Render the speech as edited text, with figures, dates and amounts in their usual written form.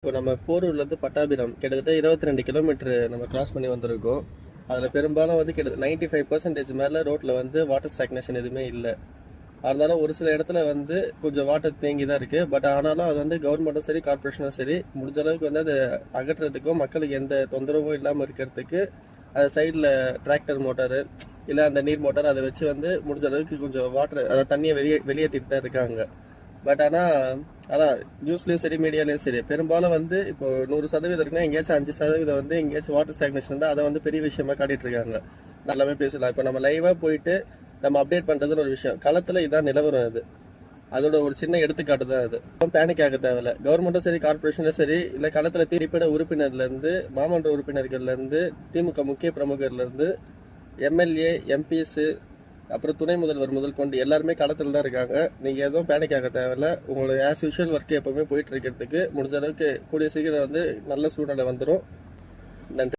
இப்போ நம்ம போரூர்லேருந்து பட்டாபிராம் கிட்டத்தட்ட 22 கிலோமீட்டர் நம்ம கிராஸ் பண்ணி வந்திருக்கோம். அதில் பெரும்பாலும் வந்து கிட்டத்தட்ட 95% மேலே ரோட்டில் வந்து வாட்டர் ஸ்டாக்னேஷன் எதுவுமே இல்லை. அதனால ஒரு சில இடத்துல வந்து கொஞ்சம் வாட்டர் தேங்கி தான் இருக்குது. பட் ஆனாலும் அது வந்து கவர்மெண்ட்டும் சரி கார்பரேஷனும் சரி முடிஞ்ச அளவுக்கு வந்து அதை அகற்றுறதுக்கும் மக்களுக்கு எந்த தொந்தரவும் இல்லாமல் இருக்கிறதுக்கு அது சைடில் டிராக்டர் மோட்டாரு இல்லை அந்த நீர் மோட்டார் அதை வச்சு வந்து முடிஞ்ச அளவுக்கு கொஞ்சம் வாட்டர் அதை தண்ணியை வெளியேற்றிட்டு தான் இருக்காங்க. பட் அதான் நியூஸ்லேயும் சரி மீடியாலையும் சரி பெரும்பாலும் வந்து இப்போ 100% இருக்குன்னா எங்கேயாச்சும் 5% வந்து எங்கேயாச்சும் வாட்டர் ஸ்டாக்னேஷன் இருந்தால் அதை வந்து பெரிய விஷயமா காட்டிட்டு இருக்காங்க. நல்லாவே பேசலாம். இப்போ நம்ம லைவாக போயிட்டு நம்ம அப்டேட் பண்ணுறதுன்னு ஒரு விஷயம், களத்தில் இதான் நிலவரம். அது அதோட ஒரு சின்ன எடுத்துக்காட்டு தான். அது பேனிக் ஆக தேவையில்ல. கவர்மெண்ட்டும் சரி கார்பரேஷனும் சரி இல்லை களத்தில் திரிப்பட உறுப்பினர்லேருந்து மாமன்ற உறுப்பினர்கள்லேருந்து திமுக முக்கிய பிரமுகர்லேருந்து எம்எல்ஏ எம்பிஸு அப்புறம் துணை முதல்வர் முதல் கொண்டு எல்லாருமே களத்தில் தான் இருக்காங்க. நீங்கள் எதுவும் பேனிக் ஆக தேவையில்ல. உங்களோட ஆஸ் யூஷுவல் ஒர்க்கு எப்போவுமே போயிட்டு இருக்கிறதுக்கு முடிஞ்ச அளவுக்கு கூடிய சீக்கிரம் வந்து நல்ல சூழ்நிலை வந்துடும். நன்றி.